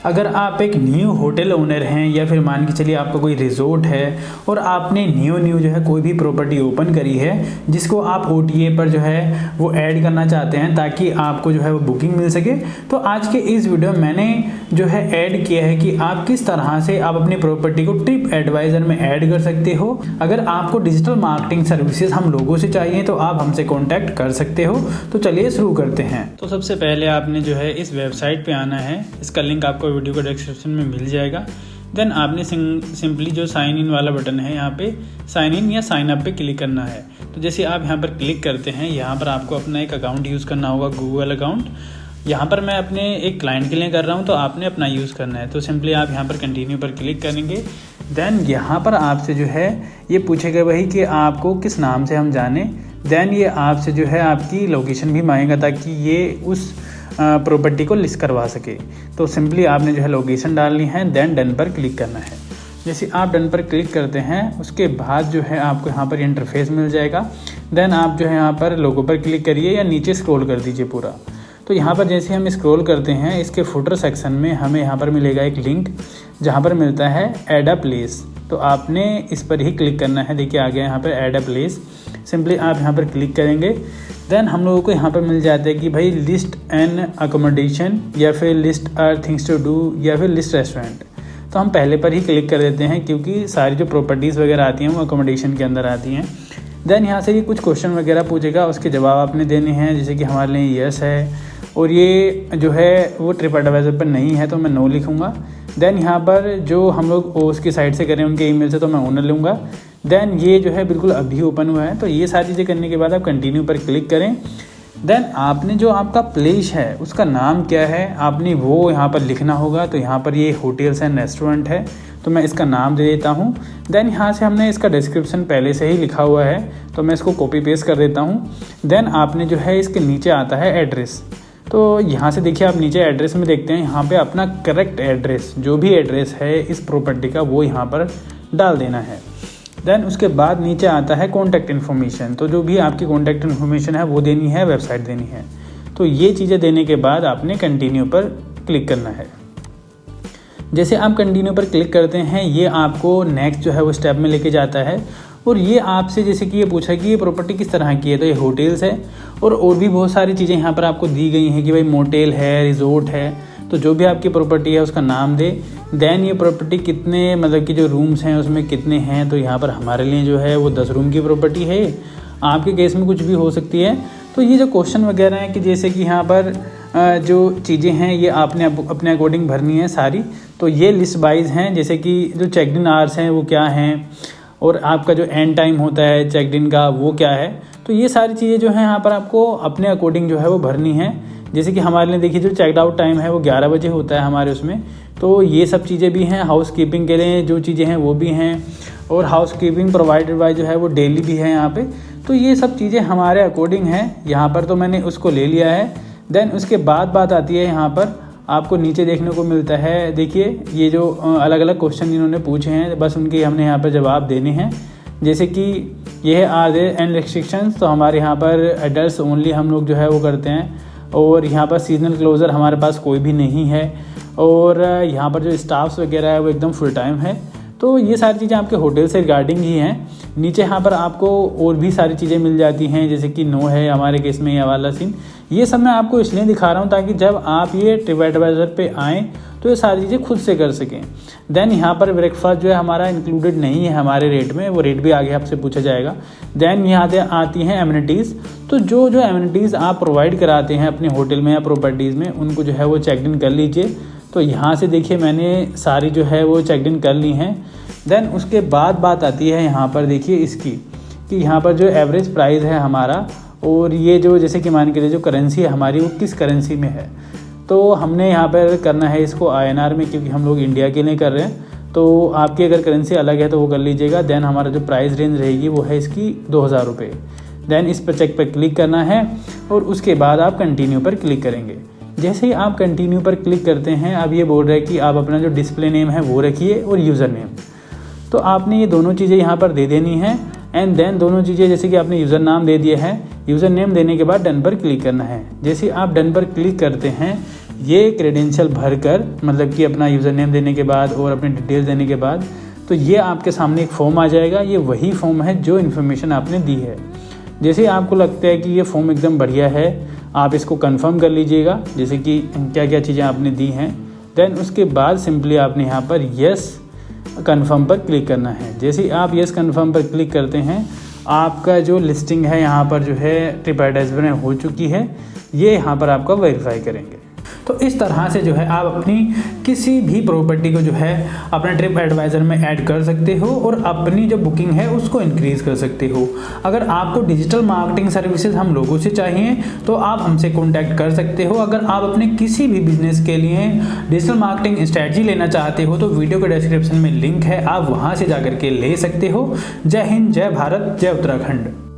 अगर आप एक न्यू होटल ओनर हैं या फिर मान के चलिए आपका कोई रिजॉर्ट है और आपने न्यू जो है कोई भी प्रॉपर्टी ओपन करी है जिसको आप OTA पर जो है वो ऐड करना चाहते हैं ताकि आपको जो है वो बुकिंग मिल सके, तो आज के इस वीडियो में मैंने जो है ऐड किया है कि आप किस तरह से आप अपनी प्रॉपर्टी को ट्रिप एडवाइजर में ऐड कर सकते हो। अगर आपको डिजिटल मार्केटिंग सर्विसेज हम लोगों से चाहिए तो आप हमसे कॉन्टैक्ट कर सकते हो। तो चलिए शुरू करते हैं। तो सबसे पहले आपने जो है इस वेबसाइट पे आना है, इसका लिंक आपको वीडियो को डिस्क्रिप्शन में मिल जाएगा। देन आपने सिंपली जो साइन इन वाला बटन है यहाँ पे साइन इन या साइन अप पे क्लिक करना है। तो जैसे आप यहाँ पर क्लिक करते हैं, यहाँ पर आपको अपना एक अकाउंट यूज़ करना होगा, गूगल अकाउंट। यहाँ पर मैं अपने एक क्लाइंट के लिए कर रहा हूँ तो आपने अपना यूज़ करना है। तो सिंपली आप यहाँ पर कंटिन्यू पर क्लिक करेंगे। देन यहाँ पर आपसे जो है ये पूछेगा वही कि आपको किस नाम से हम जाने। देन ये आपसे जो है आपकी लोकेशन भी मांगेगा ताकि ये उस प्रॉपर्टी को लिस्ट करवा सके। तो सिंपली आपने जो है लोकेशन डालनी है, देन डन पर क्लिक करना है। जैसे आप डन पर क्लिक करते हैं उसके बाद जो है आपको यहाँ पर इंटरफेस मिल जाएगा। देन आप जो है यहाँ पर लोगो पर क्लिक करिए या नीचे स्क्रॉल कर दीजिए पूरा। तो यहाँ पर जैसे हम स्क्रॉल करते हैं इसके फुटर सेक्शन में हमें यहाँ पर मिलेगा एक लिंक जहाँ पर मिलता है ऐड अ प्लेस। तो आपने इस पर ही क्लिक करना है। देखिए आ गया यहाँ पर ऐड अ प्लेस। सिंपली आप यहाँ पर क्लिक करेंगे। देन हम लोगों को यहाँ पर मिल जाता है कि भाई लिस्ट एन अकोमोडेशन या फिर list are things to do या फिर लिस्ट रेस्टोरेंट। तो हम पहले पर ही क्लिक कर देते हैं क्योंकि सारी जो प्रॉपर्टीज़ वगैरह आती हैं वो अकोमोडेशन के अंदर आती हैं। देन यहाँ से ये कुछ क्वेश्चन वगैरह पूछेगा, उसके जवाब आपने देने हैं। जैसे कि हमारे लिए यस है और ये जो है वो ट्रिप एडवाइजर पर नहीं है तो मैं नो लिखूँगा। देन यहाँ पर जो हम लोग उसकी साइट से करें उनके ईमेल से तो मैं ओनर लूँगा। देन ये जो है बिल्कुल अभी ओपन हुआ है। तो ये सारी चीज़ें करने के बाद आप कंटिन्यू पर क्लिक करें। देन आपने जो आपका प्लेस है उसका नाम क्या है आपने वो यहाँ पर लिखना होगा। तो यहाँ पर ये होटल्स एंड रेस्टोरेंट है तो मैं इसका नाम दे देता हूँ। देन यहाँ से हमने इसका डिस्क्रिप्शन पहले से ही लिखा हुआ है तो मैं इसको कॉपी पेस्ट कर देता हूँ। देन आपने जो है इसके नीचे आता है एड्रेस। तो यहाँ से देखिए आप नीचे एड्रेस में देखते हैं, यहाँ पे अपना करेक्ट एड्रेस जो भी एड्रेस है इस प्रॉपर्टी का वो यहाँ पर डाल देना है। देन उसके बाद नीचे आता है कॉन्टैक्ट इन्फॉर्मेशन। तो जो भी आपकी कॉन्टैक्ट इन्फॉर्मेशन है वो देनी है, वेबसाइट देनी है। तो ये चीज़ें देने के बाद आपने कंटिन्यू पर क्लिक करना है। जैसे आप कंटिन्यू पर क्लिक करते हैं ये आपको नेक्स्ट जो है वो स्टेप में लेके जाता है और ये आपसे जैसे कि ये पूछा कि ये प्रॉपर्टी किस तरह की है। तो ये होटल्स है और भी बहुत सारी चीज़ें यहाँ पर आपको दी गई हैं कि भाई मोटेल है, रिजॉर्ट है। तो जो भी आपकी प्रॉपर्टी है उसका नाम दे। देन ये प्रॉपर्टी कितने मतलब कि जो रूम्स हैं उसमें कितने हैं। तो यहाँ पर हमारे लिए जो है वो 10 रूम की प्रॉपर्टी है, आपके केस में कुछ भी हो सकती है। तो ये जो क्वेश्चन वगैरह हैं कि जैसे कि यहाँ पर जो चीज़ें हैं ये आपने अपने अकॉर्डिंग भरनी है सारी। तो ये लिस्ट वाइज हैं, जैसे कि जो चेक इन आवर्स हैं वो क्या हैं और आपका जो एंड टाइम होता है चेक इन का वो क्या है। तो ये सारी चीज़ें जो हैं यहाँ पर आपको अपने अकॉर्डिंग जो है वो भरनी है। जैसे कि हमारे लिए देखिए जो चेकड आउट टाइम है वो 11 बजे होता है हमारे उसमें। तो ये सब चीज़ें भी हैं। हाउस कीपिंग के लिए जो चीज़ें हैं वो भी हैं और हाउस कीपिंग प्रोवाइडेड बाय जो है वो डेली भी है यहाँ पे। तो ये सब चीज़ें हमारे अकॉर्डिंग हैं यहाँ पर। तो मैंने उसको ले लिया है। देन उसके बाद बात आती है यहाँ पर आपको नीचे देखने को मिलता है। देखिए ये जो अलग अलग क्वेश्चन इन्होंने पूछे हैं बस उनके हमने यहाँ पर जवाब देने हैं। जैसे कि ये है आर देयर एंड रिस्ट्रिक्शंस। तो हमारे यहाँ पर एडल्ट्स ओनली हम लोग जो है वो करते हैं और यहाँ पर सीजनल क्लोज़र हमारे पास कोई भी नहीं है और यहाँ पर जो स्टाफ्स वगैरह है वो एकदम फुल टाइम है। तो ये सारी चीज़ें आपके होटल से रिगार्डिंग ही हैं। नीचे यहाँ पर आपको और भी सारी चीज़ें मिल जाती हैं जैसे कि नो है हमारे केस में ये वाला सीन। ये सब मैं आपको इसलिए दिखा रहा हूँ ताकि जब आप ये ट्रिप एडवाइजर पे आएँ तो ये सारी चीज़ें खुद से कर सकें। देन यहाँ पर ब्रेकफास्ट जो है हमारा इंक्लूडेड नहीं है हमारे रेट में, वो रेट भी आगे आपसे पूछा जाएगा। देन यहाँ आती हैं एमिनिटीज़। तो जो एमिनिटीज़ आप प्रोवाइड कराते हैं अपने होटल में या प्रॉपर्टीज़ में उनको जो है वो चेक इन कर लीजिए। तो यहाँ से देखिए मैंने सारी जो है वो चेक इन कर ली हैं। देन उसके बाद बात आती है यहाँ पर देखिए इसकी कि यहाँ पर जो एवरेज प्राइस है हमारा और ये जो जैसे कि मान के लिए जो करेंसी है हमारी वो किस करेंसी में है। तो हमने यहाँ पर करना है इसको INR में क्योंकि हम लोग इंडिया के लिए कर रहे हैं। तो आपकी अगर करेंसी अलग है तो वो कर लीजिएगा। देन हमारा जो प्राइस रेंज रहेगी वो है इसकी 2000 रुपये। देन इस पर चेक पर क्लिक करना है और उसके बाद आप कंटिन्यू पर क्लिक करेंगे। जैसे ही आप कंटिन्यू पर क्लिक करते हैं अब ये बोल रहा है कि आप अपना जो डिस्प्ले नेम है वो रखिए और यूज़र नेम। तो आपने ये दोनों चीज़ें यहाँ पर दे देनी है। एंड देन दोनों चीज़ें जैसे कि आपने यूज़र नाम दे दिया है, यूज़र नेम देने के बाद डन पर क्लिक करना है। जैसे आप डन पर क्लिक करते हैं ये क्रेडेंशियल भर कर, मतलब कि अपना यूज़र नेम देने के बाद और अपनी डिटेल्स देने के बाद, तो ये आपके सामने एक फॉर्म आ जाएगा। ये वही फॉर्म है जो इन्फॉर्मेशन आपने दी है। जैसे आपको लगता है कि ये फॉर्म एकदम बढ़िया है, आप इसको कंफर्म कर लीजिएगा, जैसे कि क्या क्या चीज़ें आपने दी हैं। देन उसके बाद सिंपली आपने यहाँ पर येस कंफर्म पर क्लिक करना है। जैसे आप येस कंफर्म पर क्लिक करते हैं, आपका जो लिस्टिंग है यहाँ पर जो है ट्रिप एडवाइजर में हो चुकी है, ये यहाँ पर आपका वेरीफाई करेंगे। तो इस तरह से जो है आप अपनी किसी भी प्रॉपर्टी को जो है अपने ट्रिप एडवाइज़र में ऐड कर सकते हो और अपनी जो बुकिंग है उसको इंक्रीज़ कर सकते हो। अगर आपको डिजिटल मार्केटिंग सर्विसेज हम लोगों से चाहिए तो आप हमसे कॉन्टैक्ट कर सकते हो। अगर आप अपने किसी भी बिजनेस के लिए डिजिटल मार्केटिंग स्ट्रैटेजी लेना चाहते हो तो वीडियो के डिस्क्रिप्शन में लिंक है, आप वहाँ से जा कर के ले सकते हो। जय हिंद, जय भारत, जय उत्तराखंड।